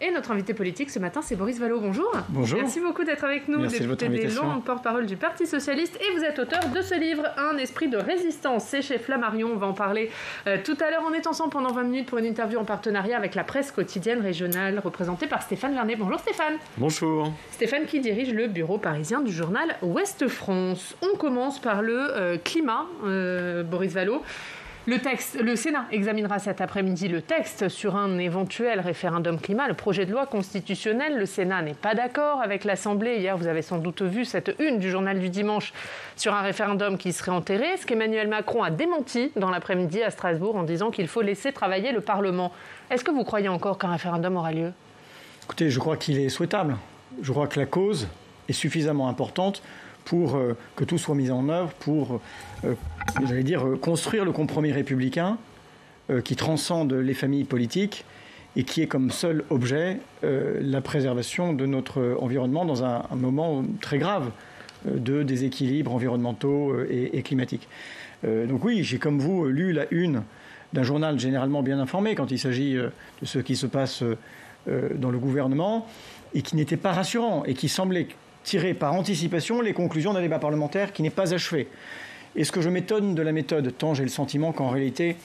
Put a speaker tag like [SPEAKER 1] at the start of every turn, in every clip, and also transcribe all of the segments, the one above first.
[SPEAKER 1] Et notre invité politique ce matin, c'est Boris Vallaud. Bonjour.
[SPEAKER 2] Bonjour.
[SPEAKER 1] Merci beaucoup d'être avec nous, député des Landes, porte-parole du Parti Socialiste. Et vous êtes auteur de ce livre, Un esprit de résistance. C'est chez Flammarion. On va en parler tout à l'heure. On est ensemble pendant 20 minutes pour une interview en partenariat avec la presse quotidienne régionale, représentée par Stéphane Vernet. Bonjour Stéphane.
[SPEAKER 3] Bonjour.
[SPEAKER 1] Stéphane qui dirige le bureau parisien du journal Ouest France. On commence par le climat, Boris Vallaud. Le Sénat examinera cet après-midi le texte sur un éventuel référendum climat, le projet de loi constitutionnel. Le Sénat n'est pas d'accord avec l'Assemblée. Hier, vous avez sans doute vu cette une du journal du dimanche sur un référendum qui serait enterré, ce qu'Emmanuel Macron a démenti dans l'après-midi à Strasbourg en disant qu'il faut laisser travailler le Parlement. Est-ce que vous croyez encore qu'un référendum aura lieu ?
[SPEAKER 2] Écoutez, je crois qu'il est souhaitable. Je crois que la cause est suffisamment importante pour que tout soit mis en œuvre, pour, construire le compromis républicain qui transcende les familles politiques et qui est comme seul objet la préservation de notre environnement dans un moment très grave de déséquilibres environnementaux et climatiques. Donc oui, j'ai comme vous lu la une d'un journal généralement bien informé quand il s'agit de ce qui se passe dans le gouvernement et qui n'était pas rassurant et qui semblait tirer par anticipation les conclusions d'un débat parlementaire qui n'est pas achevé. Est-ce que je m'étonne de la méthode, tant j'ai le sentiment qu'en réalité,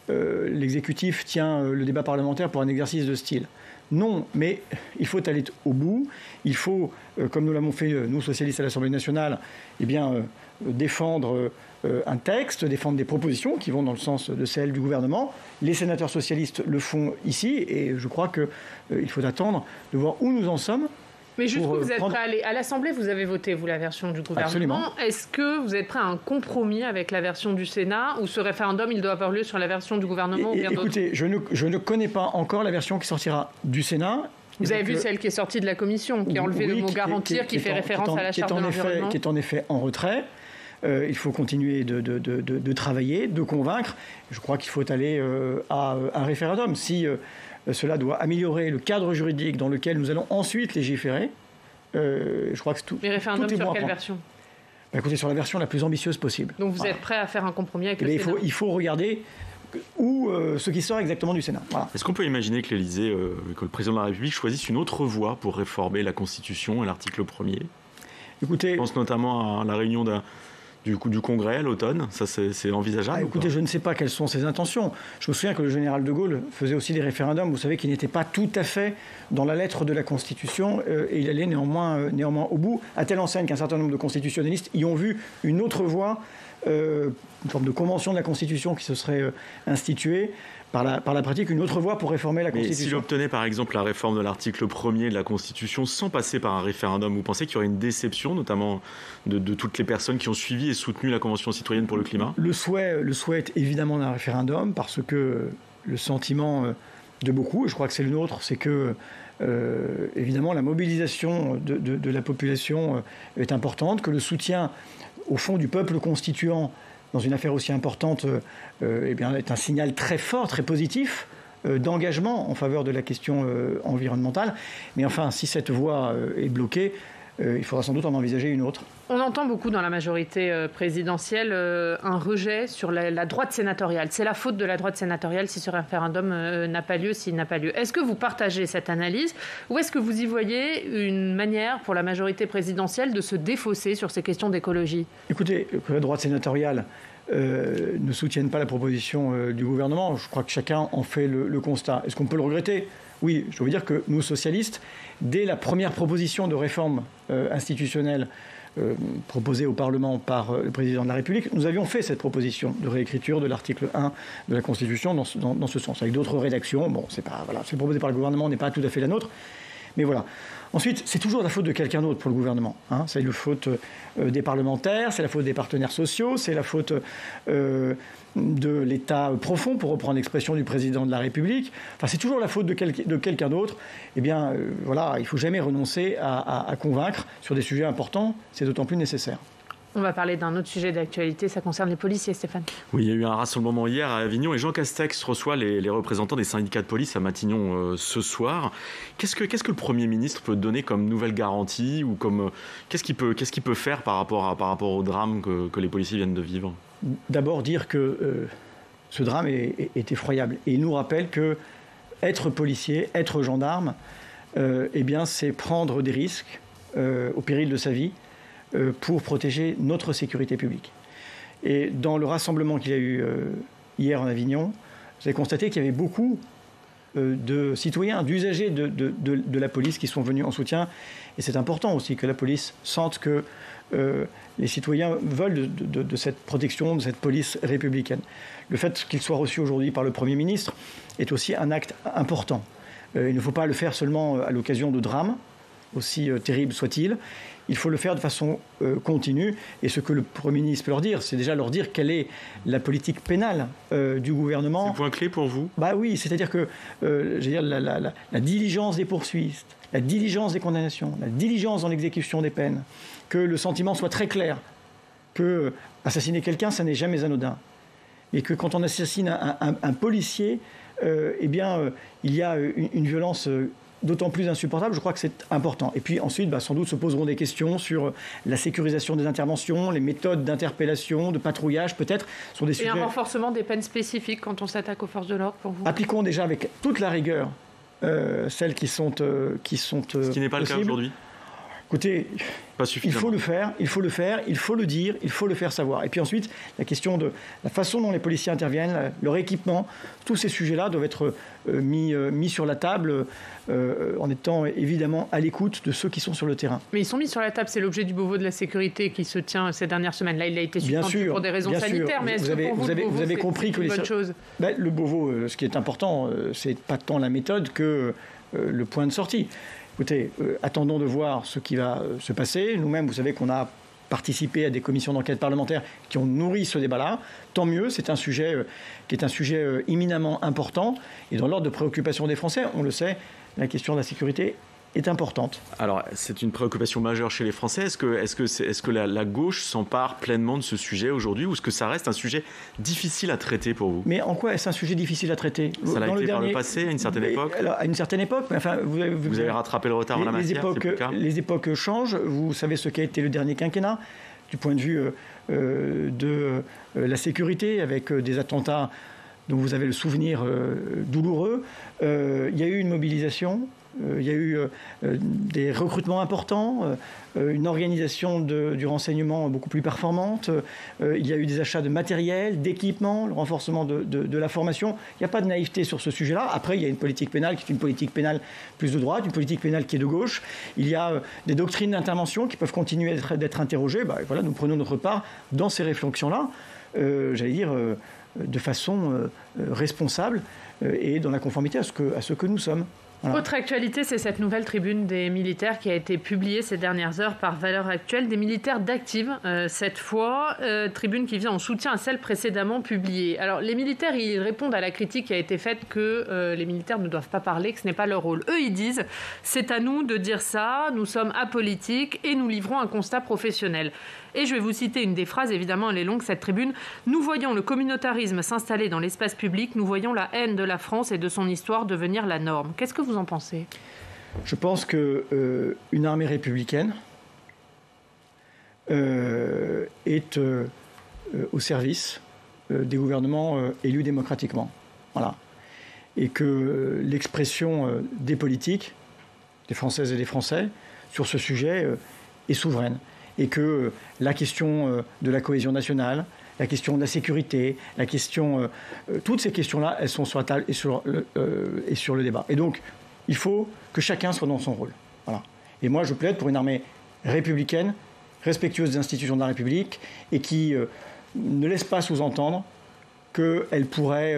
[SPEAKER 2] l'exécutif tient le débat parlementaire pour un exercice de style. Non, mais il faut aller au bout. Il faut, comme nous l'avons fait, nous, socialistes à l'Assemblée nationale, défendre un texte, défendre des propositions qui vont dans le sens de celles du gouvernement. Les sénateurs socialistes le font ici, et je crois qu'il faut attendre de voir où nous en sommes.
[SPEAKER 1] Mais jusqu'où vous êtes prêt à aller ? À l'Assemblée, vous avez voté, vous, la version du gouvernement.
[SPEAKER 2] Absolument.
[SPEAKER 1] Est-ce que vous êtes prêt à un compromis avec la version du Sénat, ou ce référendum, il doit avoir lieu sur la version du gouvernement ou bien d'autres ?
[SPEAKER 2] Écoutez, je ne connais pas encore la version qui sortira du Sénat.
[SPEAKER 1] Vous avez vu celle qui est sortie de la Commission, qui a enlevé le mot « garantir », qui fait référence à la Charte de l'environnement ?
[SPEAKER 2] Qui est en effet en retrait. Il faut continuer de travailler, de convaincre. Je crois qu'il faut aller à un référendum. Si cela doit améliorer le cadre juridique dans lequel nous allons ensuite légiférer, je crois que tout.
[SPEAKER 1] Mais référendum sur quelle version ?
[SPEAKER 2] Écoutez, sur la version la plus ambitieuse possible.
[SPEAKER 1] Donc vous êtes prêt à faire un compromis avec le Sénat ?
[SPEAKER 2] Il faut regarder ce qui sort exactement du Sénat. Voilà.
[SPEAKER 3] Est-ce qu'on peut imaginer que l'Élysée, que le président de la République choisisse une autre voie pour réformer la Constitution et l'article 1er ?
[SPEAKER 2] Écoutez,
[SPEAKER 3] je pense notamment à la réunion du Congrès à l'automne, ça c'est envisageable.
[SPEAKER 2] Écoutez, je ne sais pas quelles sont ses intentions. Je me souviens que le général de Gaulle faisait aussi des référendums, vous savez, qui n'étaient pas tout à fait dans la lettre de la Constitution, et il allait néanmoins au bout, à telle enseigne qu'un certain nombre de constitutionnalistes y ont vu une autre voie, une forme de convention de la Constitution qui se serait instituée, par la pratique, une autre voie pour réformer la Constitution.
[SPEAKER 3] Mais s'il obtenait par exemple la réforme de l'article 1er de la Constitution sans passer par un référendum, vous pensez qu'il y aurait une déception, notamment de toutes les personnes qui ont suivi et soutenu la Convention citoyenne pour le climat ?
[SPEAKER 2] Le souhait est évidemment d'un référendum, parce que le sentiment de beaucoup, et je crois que c'est le nôtre, c'est que évidemment la mobilisation de la population est importante, que le soutien au fond du peuple constituant dans une affaire aussi importante, est un signal très fort, très positif d'engagement en faveur de la question environnementale. Mais enfin, si cette voie est bloquée, il faudra sans doute en envisager une autre.
[SPEAKER 1] On entend beaucoup dans la majorité présidentielle un rejet sur la droite sénatoriale. C'est la faute de la droite sénatoriale si ce référendum n'a pas lieu, s'il n'a pas lieu. Est-ce que vous partagez cette analyse ou est-ce que vous y voyez une manière pour la majorité présidentielle de se défausser sur ces questions d'écologie ?
[SPEAKER 2] Écoutez, que la droite sénatoriale ne soutienne pas la proposition du gouvernement, je crois que chacun en fait le constat. Est-ce qu'on peut le regretter ? Oui, je veux dire que nous, socialistes, dès la première proposition de réforme institutionnelle proposée au Parlement par le président de la République, nous avions fait cette proposition de réécriture de l'article 1 de la Constitution dans ce sens, avec d'autres rédactions. Bon, c'est proposé par le gouvernement, n'est pas tout à fait la nôtre, mais voilà. Ensuite, c'est toujours la faute de quelqu'un d'autre pour le gouvernement. C'est la faute des parlementaires, c'est la faute des partenaires sociaux, c'est la faute de l'État profond, pour reprendre l'expression du président de la République. Enfin, c'est toujours la faute de quelqu'un d'autre. Eh bien, il ne faut jamais renoncer à convaincre sur des sujets importants. C'est d'autant plus nécessaire.
[SPEAKER 1] On va parler d'un autre sujet d'actualité, ça concerne les policiers, Stéphane.
[SPEAKER 3] Oui, il y a eu un rassemblement hier à Avignon et Jean Castex reçoit les représentants des syndicats de police à Matignon ce soir. Qu'est-ce que le Premier ministre peut donner comme nouvelle garantie ou qu'est-ce qu'il peut faire par rapport au drame que les policiers viennent de vivre ?
[SPEAKER 2] D'abord dire que ce drame est effroyable. Et il nous rappelle que être policier, être gendarme, eh bien, c'est prendre des risques au péril de sa vie pour protéger notre sécurité publique. Et dans le rassemblement qu'il y a eu hier en Avignon, vous avez constaté qu'il y avait beaucoup de citoyens, d'usagers de la police qui sont venus en soutien. Et c'est important aussi que la police sente que les citoyens veulent de cette protection, de cette police républicaine. Le fait qu'il soit reçu aujourd'hui par le Premier ministre est aussi un acte important. Il ne faut pas le faire seulement à l'occasion de drames, aussi terribles soient-ils. Il faut le faire de façon continue. Et ce que le Premier ministre peut leur dire, c'est déjà leur dire quelle est la politique pénale du gouvernement.
[SPEAKER 3] C'est le point clé pour vous ?
[SPEAKER 2] Bah oui, c'est-à-dire que je veux dire, la diligence des poursuites, la diligence des condamnations, la diligence dans l'exécution des peines, que le sentiment soit très clair, que assassiner quelqu'un, ça n'est jamais anodin. Et que quand on assassine un policier, eh bien, il y a une violence d'autant plus insupportable. Je crois que c'est important. Et puis ensuite, sans doute se poseront des questions sur la sécurisation des interventions, les méthodes d'interpellation, de patrouillage, peut-être, sur des sujets...
[SPEAKER 1] Et un renforcement des peines spécifiques quand on s'attaque aux forces de l'ordre, pour vous ?
[SPEAKER 2] Appliquons déjà avec toute la rigueur celles qui sont
[SPEAKER 3] Ce qui n'est pas le cas aujourd'hui.
[SPEAKER 2] Écoutez,
[SPEAKER 3] pas suffisamment.
[SPEAKER 2] Il faut le faire, il faut le dire, il faut le faire savoir. Et puis ensuite, la question de la façon dont les policiers interviennent, leur équipement, tous ces sujets-là doivent être mis sur la table en étant évidemment à l'écoute de ceux qui sont sur le terrain.
[SPEAKER 1] Mais ils sont mis sur la table, c'est l'objet du Beauvau de la sécurité qui se tient ces dernières semaines. Là, il a été suspendu pour des raisons sanitaires, mais est-ce que pour
[SPEAKER 2] vous avez compris que
[SPEAKER 1] c'est une bonne chose ?
[SPEAKER 2] Le Beauvau, ce qui est important, c'est pas tant la méthode que le point de sortie. Écoutez, attendons de voir ce qui va se passer. Nous-mêmes, vous savez qu'on a participé à des commissions d'enquête parlementaires qui ont nourri ce débat-là. Tant mieux, c'est un sujet qui est un sujet éminemment important. Et dans l'ordre de préoccupation des Français, on le sait, la question de la sécurité est importante.
[SPEAKER 3] Alors, c'est une préoccupation majeure chez les Français. Est-ce que la gauche s'empare pleinement de ce sujet aujourd'hui, ou est-ce que ça reste un sujet difficile à traiter pour vous ?
[SPEAKER 2] Mais en quoi est-ce un sujet difficile à traiter ?
[SPEAKER 3] Ça l'a été par le passé, à une certaine époque ?
[SPEAKER 2] Alors, à une certaine époque, mais enfin... Vous
[SPEAKER 3] avez rattrapé le retard en la matière, c'est plus le cas ?
[SPEAKER 2] Les époques changent. Vous savez ce qu'a été le dernier quinquennat, du point de vue de la sécurité, avec des attentats dont vous avez le souvenir douloureux. Il y a eu une mobilisation. Il y a eu des recrutements importants, une organisation du renseignement beaucoup plus performante, il y a eu des achats de matériel, d'équipement, le renforcement de la formation. Il n'y a pas de naïveté sur ce sujet-là. Après, il y a une politique pénale qui est une politique pénale plus de droite, une politique pénale qui est de gauche. Il y a des doctrines d'intervention qui peuvent continuer d'être interrogées. Voilà, nous prenons notre part dans ces réflexions-là, j'allais dire, de façon responsable et dans la conformité à ce que nous sommes. Voilà.
[SPEAKER 1] Autre actualité, c'est cette nouvelle tribune des militaires qui a été publiée ces dernières heures par Valeurs Actuelles, des militaires d'Active, cette fois, tribune qui vient en soutien à celle précédemment publiée. Alors, les militaires, ils répondent à la critique qui a été faite que les militaires ne doivent pas parler, que ce n'est pas leur rôle. Eux, ils disent, c'est à nous de dire ça, nous sommes apolitiques et nous livrons un constat professionnel. Et je vais vous citer une des phrases, évidemment, elle est longue, cette tribune. « Nous voyons le communautarisme s'installer dans l'espace public, nous voyons la haine de la France et de son histoire devenir la norme. » Qu'est-ce que vous en pensez ?
[SPEAKER 2] Je pense qu'une armée républicaine est au service des gouvernements élus démocratiquement. Voilà. Et que l'expression des politiques, des Françaises et des Français, sur ce sujet est souveraine. Et que la question de la cohésion nationale, la question de la sécurité, la question, toutes ces questions-là, elles sont sur la table et sur le débat. Et donc, il faut que chacun soit dans son rôle. Voilà. Et moi, je plaide pour une armée républicaine, respectueuse des institutions de la République, et qui ne laisse pas sous-entendre qu'elle pourrait,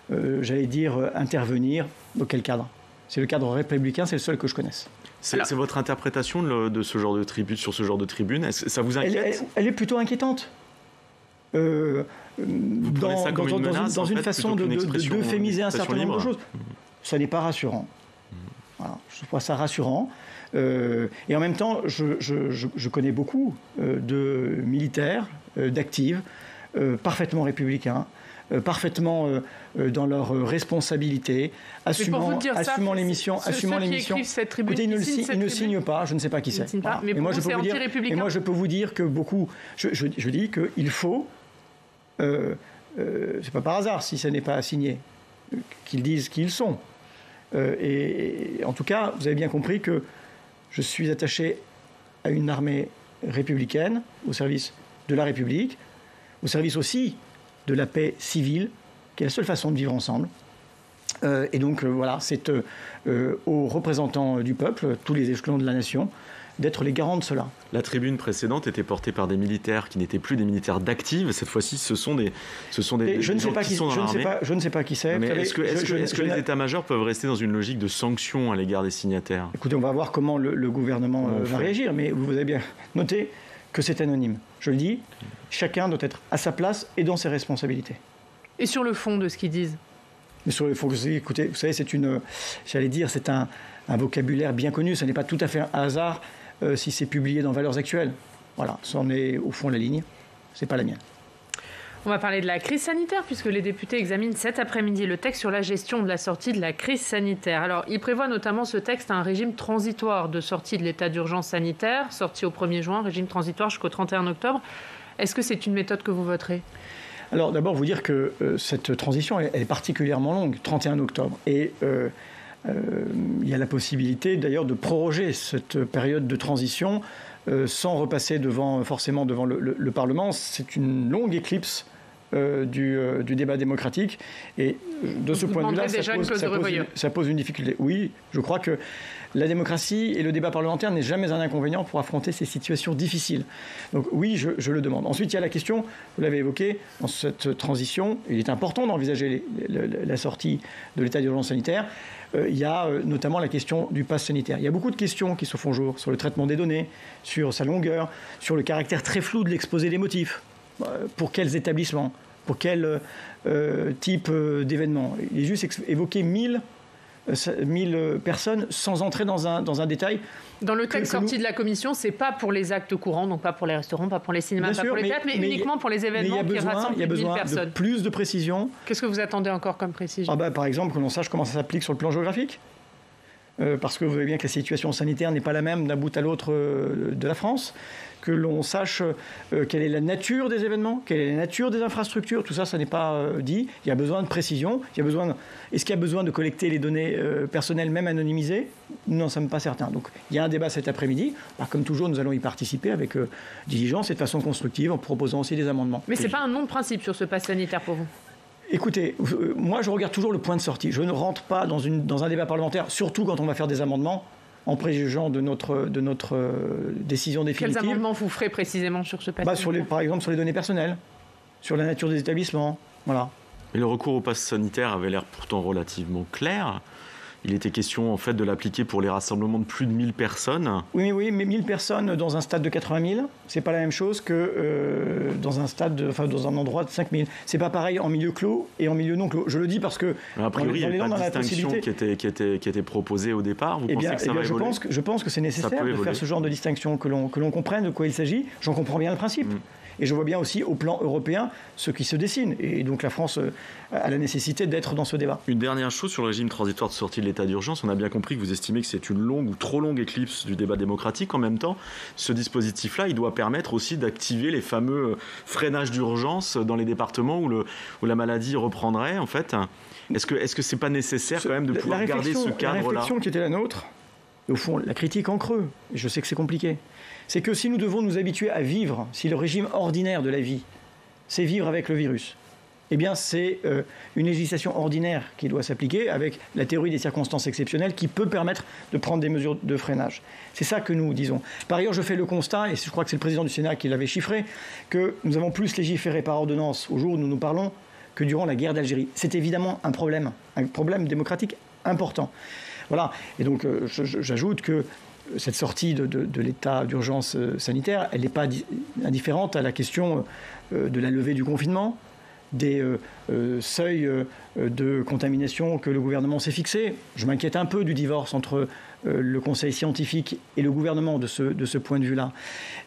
[SPEAKER 2] j'allais dire, intervenir. Dans quel cadre ? C'est le cadre républicain, c'est le seul que je connaisse.
[SPEAKER 3] C'est votre interprétation de ce genre de tribune, sur ce genre de tribune. Est-ce que ça vous inquiète ?
[SPEAKER 2] Elle est plutôt inquiétante.
[SPEAKER 3] Vous prenez ça comme une menace,
[SPEAKER 2] dans une façon d'euphémiser un certain nombre de choses. Ça n'est pas rassurant. Voilà, je trouve ça rassurant. Et en même temps, je connais beaucoup de militaires, d'actifs, parfaitement républicains, parfaitement dans leurs responsabilités, assumant les missions. Écoutez, ils ne signent pas, je ne sais pas qui c'est. Voilà.
[SPEAKER 1] Mais moi,
[SPEAKER 2] je peux vous dire que beaucoup... Je dis qu'il faut... c'est pas par hasard si ça n'est pas signé, qu'ils disent qui ils sont. Et en tout cas, vous avez bien compris que je suis attaché à une armée républicaine, au service de la République, au service aussi de la paix civile, qui est la seule façon de vivre ensemble. Et donc voilà, c'est aux représentants du peuple, tous les échelons de la nation, d'être les garants de cela.
[SPEAKER 3] La tribune précédente était portée par des militaires qui n'étaient plus des militaires d'active. Cette fois-ci, ce sont des gens qui sont dans l'armée.
[SPEAKER 2] Je ne sais pas qui c'est.
[SPEAKER 3] Mais est-ce que les états-majors peuvent rester dans une logique de sanction à l'égard des signataires ?
[SPEAKER 2] Écoutez, on va voir comment le gouvernement va réagir, mais vous avez bien noté que c'est anonyme. Je le dis, chacun doit être à sa place et dans ses responsabilités.
[SPEAKER 1] Et sur le fond de ce qu'ils disent ?
[SPEAKER 2] Mais sur le fond, écoutez, vous savez, c'est un vocabulaire bien connu. Ce n'est pas tout à fait un hasard si c'est publié dans Valeurs Actuelles. Voilà, c'en est au fond la ligne. C'est pas la mienne.
[SPEAKER 1] On va parler de la crise sanitaire puisque les députés examinent cet après-midi le texte sur la gestion de la sortie de la crise sanitaire. Alors, il prévoit notamment ce texte un régime transitoire de sortie de l'état d'urgence sanitaire, sorti au 1er juin, régime transitoire jusqu'au 31 octobre. Est-ce que c'est une méthode que vous voterez ?
[SPEAKER 2] Alors, d'abord, vous dire que cette transition elle est particulièrement longue, 31 octobre. Et il y a la possibilité, d'ailleurs, de proroger cette période de transition sans repasser forcément devant le Parlement. C'est une longue éclipse du débat démocratique. Et de ce point de vue-là, ça pose une difficulté. Oui, je crois que la démocratie et le débat parlementaire n'est jamais un inconvénient pour affronter ces situations difficiles. Donc oui, je le demande. Ensuite, il y a la question, vous l'avez évoqué, dans cette transition, il est important d'envisager la sortie de l'état d'urgence sanitaire. Il y a notamment la question du pass sanitaire. Il y a beaucoup de questions qui se font jour sur le traitement des données, sur sa longueur, sur le caractère très flou de l'exposé des motifs. Pour quels établissements ? Pour quel type d'événements ? Il est juste évoqué 1000 personnes sans entrer dans un détail.
[SPEAKER 1] Dans le texte sorti de la commission, c'est pas pour les actes courants, donc pas pour les restaurants, pas pour les cinémas, pas pour les théâtres, mais uniquement pour les événements qui rassemblent plus de 1000 personnes. Il y a besoin
[SPEAKER 2] de plus de précision.
[SPEAKER 1] Qu'est-ce que vous attendez encore comme précision ?
[SPEAKER 2] Par exemple, que l'on sache comment ça s'applique sur le plan géographique. Parce que vous voyez bien que la situation sanitaire n'est pas la même d'un bout à l'autre de la France, que l'on sache quelle est la nature des événements, quelle est la nature des infrastructures, tout ça, ça n'est pas dit. Il y a besoin de précision. Est-ce qu'il y a besoin de collecter les données personnelles, même anonymisées ? Nous n'en sommes pas certains. Donc il y a un débat cet après-midi. Comme toujours, nous allons y participer avec diligence et de façon constructive, en proposant aussi des amendements.
[SPEAKER 1] Mais ce n'est pas un non-principe sur ce pass sanitaire pour vous ?
[SPEAKER 2] Écoutez, moi je regarde toujours le point de sortie. Je ne rentre pas dans un débat parlementaire, surtout quand on va faire des amendements, en préjugeant de notre décision définitive.
[SPEAKER 1] Quels amendements vous ferez précisément sur ce pass
[SPEAKER 2] sanitaire ? Par exemple sur les données personnelles, sur la nature des établissements, voilà.
[SPEAKER 3] Mais le recours au pass sanitaire avait l'air pourtant relativement clair. Il était question en fait de l'appliquer pour les rassemblements de plus de 1000 personnes.
[SPEAKER 2] Oui, mais 1000 personnes dans un stade de 80 000, c'est pas la même chose que dans un endroit de 5 000. C'est pas pareil en milieu clos et en milieu non clos. Je le dis parce que
[SPEAKER 3] a priori, il n'y a pas de distinction qui était proposée au départ. Vous pensez que ça va évoluer ?
[SPEAKER 2] Je pense que c'est nécessaire de faire ce genre de distinction, que l'on comprenne de quoi il s'agit. J'en comprends bien le principe. Et je vois bien aussi au plan européen ce qui se dessine. Et donc la France a la nécessité d'être dans ce débat.
[SPEAKER 3] Une dernière chose sur le régime transitoire de sortie de l'état d'urgence. On a bien compris que vous estimez que c'est une longue ou trop longue éclipse du débat démocratique. En même temps, ce dispositif-là, il doit permettre aussi d'activer les fameux freinages d'urgence dans les départements où la maladie reprendrait, en fait. Est-ce que c'est pas nécessaire quand même de pouvoir garder ce cadre-là ?
[SPEAKER 2] La réflexion qui était la nôtre, au fond, la critique en creux, et je sais que c'est compliqué, c'est que si nous devons nous habituer à vivre, si le régime ordinaire de la vie, c'est vivre avec le virus, eh bien c'est une législation ordinaire qui doit s'appliquer avec la théorie des circonstances exceptionnelles qui peut permettre de prendre des mesures de freinage. C'est ça que nous disons. Par ailleurs, je fais le constat, et je crois que c'est le président du Sénat qui l'avait chiffré, que nous avons plus légiféré par ordonnance au jour où nous nous parlons que durant la guerre d'Algérie. C'est évidemment un problème démocratique important. Voilà, et donc j'ajoute que cette sortie de l'état d'urgence sanitaire, elle n'est pas indifférente à la question de la levée du confinement, des seuils de contamination que le gouvernement s'est fixés. Je m'inquiète un peu du divorce entre le conseil scientifique et le gouvernement de ce point de vue-là.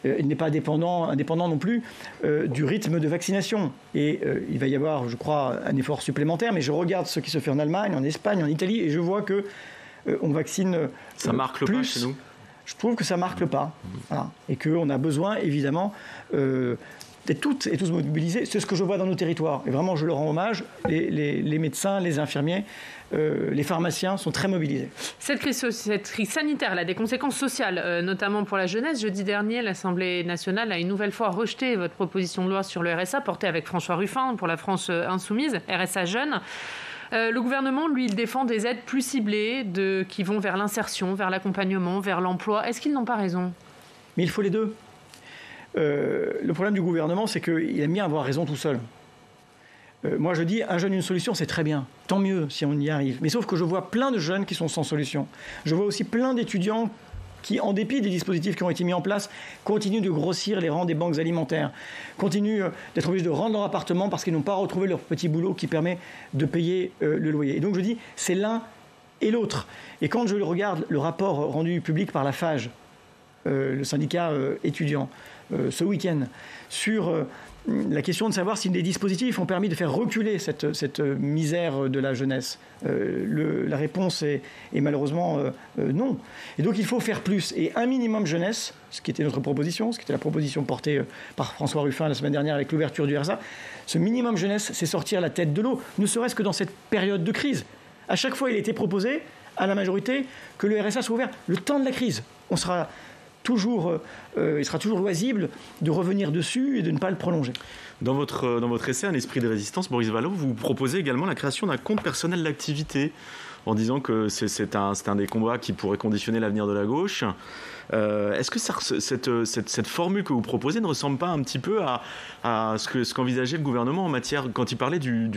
[SPEAKER 2] Il n'est pas indépendant non plus du rythme de vaccination. Et il va y avoir, je crois, un effort supplémentaire, mais je regarde ce qui se fait en Allemagne, en Espagne, en Italie, et je vois que on vaccine
[SPEAKER 3] ça marque le
[SPEAKER 2] plus.
[SPEAKER 3] Pas chez nous.
[SPEAKER 2] Je trouve que ça marque le pas. Voilà. Et qu'on a besoin, évidemment, d'être toutes et tous mobilisés. C'est ce que je vois dans nos territoires. Et vraiment, je leur rends hommage. Les médecins, les infirmiers, les pharmaciens sont très mobilisés.
[SPEAKER 1] Cette crise sanitaire elle a des conséquences sociales, notamment pour la jeunesse. Jeudi dernier, l'Assemblée nationale a une nouvelle fois rejeté votre proposition de loi sur le RSA, portée avec François Ruffin pour la France insoumise, RSA jeune. Le gouvernement, lui, il défend des aides plus ciblées qui vont vers l'insertion, vers l'accompagnement, vers l'emploi. Est-ce qu'ils n'ont pas raison ?
[SPEAKER 2] Mais il faut les deux. Le problème du gouvernement, c'est qu'il aime bien avoir raison tout seul. Moi, je dis, un jeune, une solution, c'est très bien. Tant mieux si on y arrive. Mais sauf que je vois plein de jeunes qui sont sans solution. Je vois aussi plein d'étudiants qui, en dépit des dispositifs qui ont été mis en place, continuent de grossir les rangs des banques alimentaires, continuent d'être obligés de rendre leur appartement parce qu'ils n'ont pas retrouvé leur petit boulot qui permet de payer le loyer. Et donc, je dis, c'est l'un et l'autre. Et quand je regarde le rapport rendu public par la FAGE, le syndicat étudiant, ce week-end, sur la question de savoir si des dispositifs ont permis de faire reculer cette misère de la jeunesse. La réponse est malheureusement non. Et donc il faut faire plus. Et un minimum jeunesse, ce qui était notre proposition, ce qui était la proposition portée par François Ruffin la semaine dernière avec l'ouverture du RSA, ce minimum jeunesse, c'est sortir la tête de l'eau, ne serait-ce que dans cette période de crise. À chaque fois, il a été proposé à la majorité que le RSA soit ouvert le temps de la crise. Il sera toujours loisible de revenir dessus et de ne pas le prolonger.
[SPEAKER 3] Dans votre essai « Un esprit de résistance », Boris Vallaud, vous proposez également la création d'un compte personnel d'activité en disant que c'est un des combats qui pourrait conditionner l'avenir de la gauche. Est-ce que cette formule que vous proposez ne ressemble pas un petit peu à ce qu'envisageait le gouvernement en matière, quand il parlait du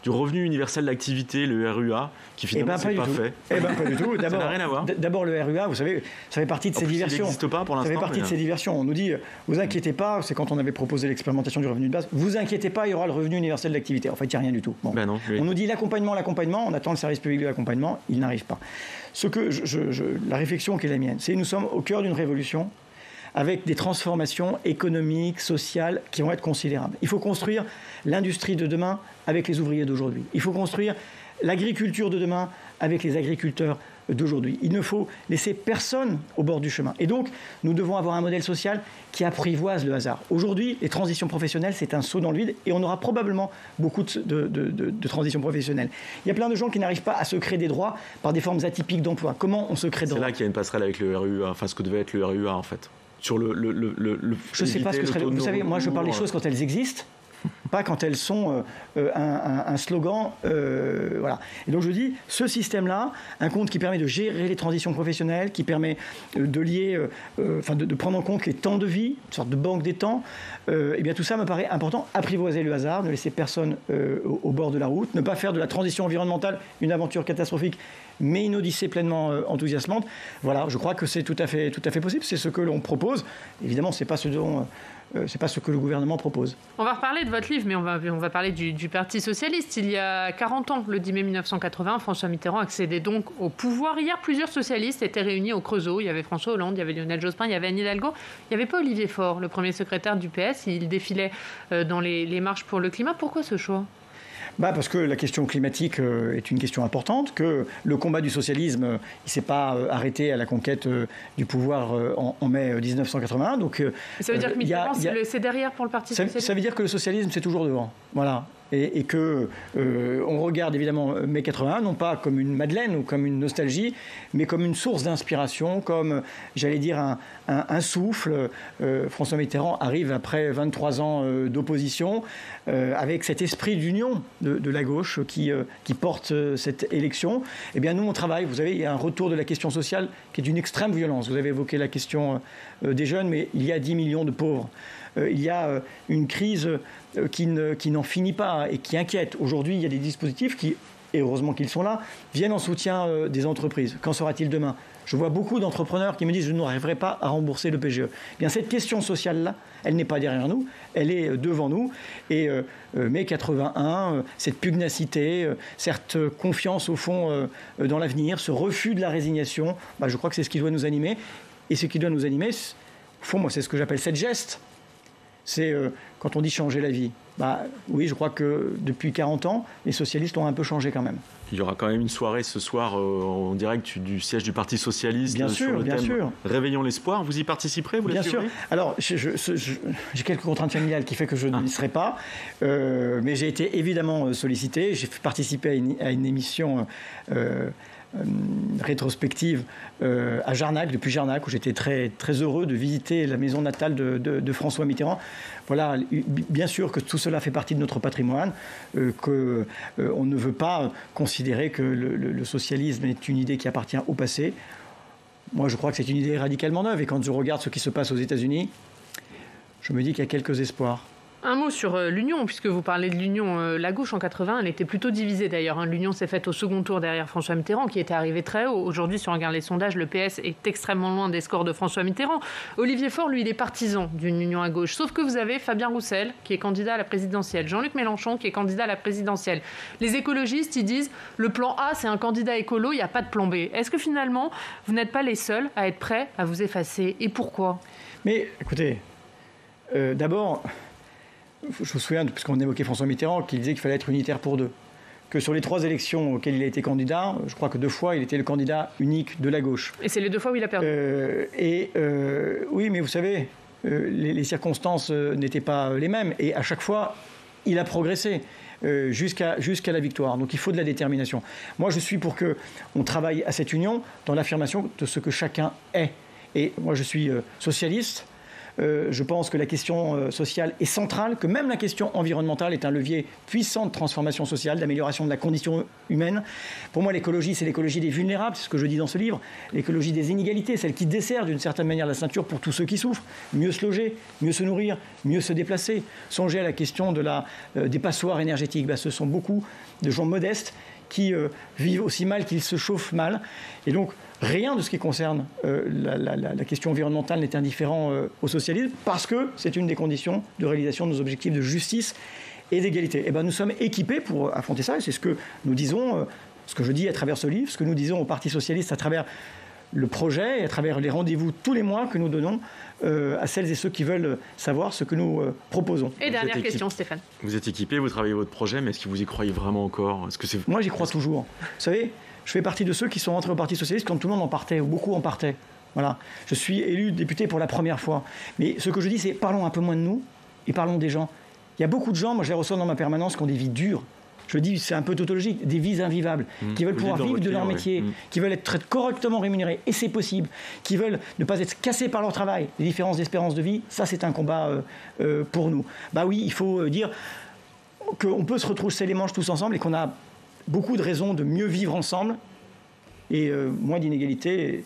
[SPEAKER 3] revenu universel d'activité, le RUA, qui finalement n'est pas fait?
[SPEAKER 2] Pas du tout.
[SPEAKER 3] Ça n'a rien à voir.
[SPEAKER 2] D'abord, le RUA, vous savez, ça fait partie de ces diversions.
[SPEAKER 3] Il n'existe pas pour l'instant.
[SPEAKER 2] Ça fait partie de ces diversions. On nous dit, vous inquiétez pas, c'est quand on avait proposé l'expérimentation du revenu de base, vous inquiétez pas, il y aura le revenu universel d'activité. En fait, il n'y a rien du tout. Bon.
[SPEAKER 3] Ben non, oui.
[SPEAKER 2] On nous dit l'accompagnement, on attend le service public de l'accompagnement, il n'arrive pas. La réflexion qui est la mienne, c'est que nous sommes au cœur d'une révolution avec des transformations économiques, sociales qui vont être considérables. Il faut construire l'industrie de demain avec les ouvriers d'aujourd'hui. Il faut construire l'agriculture de demain avec les agriculteurs d'aujourd'hui. Il ne faut laisser personne au bord du chemin. Et donc, nous devons avoir un modèle social qui apprivoise le hasard. Aujourd'hui, les transitions professionnelles, c'est un saut dans le vide et on aura probablement beaucoup de transitions professionnelles. Il y a plein de gens qui n'arrivent pas à se créer des droits par des formes atypiques d'emploi. Comment on se crée des droits ?
[SPEAKER 3] C'est là qu'il y a une passerelle avec le RUA, enfin ce que devait être le RUA en fait. Sur je
[SPEAKER 2] ne sais pas ce que serait. Vous savez, moi je parle des choses quand elles existent. Pas quand elles sont un slogan. Voilà. Et donc je dis, ce système-là, un compte qui permet de gérer les transitions professionnelles, qui permet de lier, de prendre en compte les temps de vie, une sorte de banque des temps, eh bien tout ça me paraît important. Apprivoiser le hasard, ne laisser personne au bord de la route, ne pas faire de la transition environnementale une aventure catastrophique, mais une odyssée pleinement enthousiasmante. Voilà, je crois que c'est tout à fait possible. C'est ce que l'on propose. Évidemment, c'est pas ce que le gouvernement propose.
[SPEAKER 1] On va reparler de votre livre, mais on va parler du Parti socialiste. Il y a 40 ans, le 10 mai 1980, François Mitterrand accédait donc au pouvoir. Hier, plusieurs socialistes étaient réunis au Creusot. Il y avait François Hollande, il y avait Lionel Jospin, il y avait Anne Hidalgo. Il n'y avait pas Olivier Faure, le premier secrétaire du PS. Il défilait dans les marches pour le climat. Pourquoi ce choix ?
[SPEAKER 2] Parce que la question climatique est une question importante, que le combat du socialisme, il ne s'est pas arrêté à la conquête du pouvoir en mai 1981. Donc,
[SPEAKER 1] ça veut dire que Mitterrand, c'est derrière pour le Parti socialiste ?
[SPEAKER 2] Ça veut dire que le socialisme, c'est toujours devant. Voilà. Et que on regarde évidemment mai 81, non pas comme une Madeleine ou comme une nostalgie, mais comme une source d'inspiration, comme, j'allais dire, un souffle. François Mitterrand arrive après 23 ans d'opposition, avec cet esprit d'union de la gauche qui porte cette élection. Eh bien, nous, on travaille. Vous savez, il y a un retour de la question sociale qui est d'une extrême violence. Vous avez évoqué la question des jeunes, mais il y a 10 millions de pauvres. Il y a une crise qui n'en finit pas et qui inquiète. Aujourd'hui, il y a des dispositifs qui, et heureusement qu'ils sont là, viennent en soutien des entreprises. Qu'en sera-t-il demain ? Je vois beaucoup d'entrepreneurs qui me disent « je n'arriverai pas à rembourser le PGE ». Eh bien, cette question sociale-là, elle n'est pas derrière nous, elle est devant nous. Et mai 81, cette pugnacité, cette confiance au fond dans l'avenir, ce refus de la résignation, je crois que c'est ce qui doit nous animer. Et ce qui doit nous animer, au fond, moi, c'est ce que j'appelle cette geste. C'est quand on dit changer la vie. Oui, je crois que depuis 40 ans, les socialistes ont un peu changé quand même.
[SPEAKER 3] Il y aura quand même une soirée ce soir en direct du siège du Parti Socialiste
[SPEAKER 2] bien
[SPEAKER 3] sur
[SPEAKER 2] sûr,
[SPEAKER 3] le
[SPEAKER 2] bien
[SPEAKER 3] thème
[SPEAKER 2] sûr.
[SPEAKER 3] Réveillons l'espoir. Vous y participerez, vous
[SPEAKER 2] bien sûr. Alors, j'ai quelques contraintes familiales qui fait que je n'y serai pas, mais j'ai été évidemment sollicité. J'ai participé à une émission rétrospective à Jarnac, depuis Jarnac, où j'étais très, très heureux de visiter la maison natale de François Mitterrand. Voilà, bien sûr que tout cela fait partie de notre patrimoine, qu'on ne veut pas considérer que le socialisme est une idée qui appartient au passé. Moi, je crois que c'est une idée radicalement neuve, et quand je regarde ce qui se passe aux États-Unis, je me dis qu'il y a quelques espoirs.
[SPEAKER 1] Un mot sur l'Union, puisque vous parlez de l'Union. La gauche en 80, elle était plutôt divisée d'ailleurs. L'Union s'est faite au second tour derrière François Mitterrand, qui était arrivé très haut. Aujourd'hui, si on regarde les sondages, le PS est extrêmement loin des scores de François Mitterrand. Olivier Faure, lui, il est partisan d'une union à gauche. Sauf que vous avez Fabien Roussel, qui est candidat à la présidentielle. Jean-Luc Mélenchon, qui est candidat à la présidentielle. Les écologistes, ils disent, le plan A, c'est un candidat écolo, il n'y a pas de plan B. Est-ce que finalement, vous n'êtes pas les seuls à être prêts à vous effacer? Et pourquoi?
[SPEAKER 2] Mais écoutez, d'abord... Je me souviens, puisqu'on évoquait François Mitterrand, qu'il disait qu'il fallait être unitaire pour deux. Que sur les 3 élections auxquelles il a été candidat, je crois que 2 fois, il était le candidat unique de la gauche.
[SPEAKER 1] Et c'est les 2 fois où il a perdu.
[SPEAKER 2] Oui, mais vous savez, les circonstances n'étaient pas les mêmes. Et à chaque fois, il a progressé jusqu'à la victoire. Donc il faut de la détermination. Moi, je suis pour qu'on travaille à cette union dans l'affirmation de ce que chacun est. Et moi, je suis socialiste. Je pense que la question sociale est centrale, que même la question environnementale est un levier puissant de transformation sociale, d'amélioration de la condition humaine. Pour moi, l'écologie, c'est l'écologie des vulnérables, c'est ce que je dis dans ce livre, l'écologie des inégalités, celle qui dessert d'une certaine manière la ceinture pour tous ceux qui souffrent. Mieux se loger, mieux se nourrir, mieux se déplacer. Songez à la question des passoires énergétiques. Ce sont beaucoup de gens modestes qui vivent aussi mal qu'ils se chauffent mal. Et donc, rien de ce qui concerne la question environnementale n'est indifférent au socialisme, parce que c'est une des conditions de réalisation de nos objectifs de justice et d'égalité. Et nous sommes équipés pour affronter ça, et c'est ce que nous disons, ce que je dis à travers ce livre, ce que nous disons au Parti socialiste à travers le projet et à travers les rendez-vous tous les mois que nous donnons à celles et ceux qui veulent savoir ce que nous proposons.
[SPEAKER 1] Et dernière question, Stéphane.
[SPEAKER 3] Vous êtes équipé, vous travaillez votre projet, mais est-ce que vous y croyez vraiment encore?
[SPEAKER 2] Moi, j'y crois toujours. Vous savez, je fais partie de ceux qui sont rentrés au Parti socialiste quand tout le monde en partait, ou beaucoup en partaient. Voilà. Je suis élu député pour la première fois. Mais ce que je dis, c'est parlons un peu moins de nous et parlons des gens. Il y a beaucoup de gens, moi je les reçois dans ma permanence, qui ont des vies dures. Je dis, c'est un peu tautologique, des vies invivables, qui veulent pouvoir vivre de leur métier, qui veulent être correctement rémunérés, et c'est possible, qui veulent ne pas être cassés par leur travail. Les différences d'espérance de vie, ça c'est un combat pour nous. Oui, il faut dire qu'on peut se retrousser les manches tous ensemble et qu'on a beaucoup de raisons de mieux vivre ensemble et moins d'inégalités.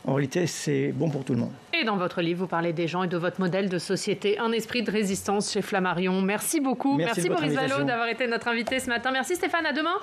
[SPEAKER 2] En réalité, c'est bon pour tout le monde.
[SPEAKER 1] Et dans votre livre, vous parlez des gens et de votre modèle de société, un esprit de résistance chez Flammarion. Merci beaucoup. Merci Boris Vallaud d'avoir été notre invité ce matin. Merci Stéphane, à demain.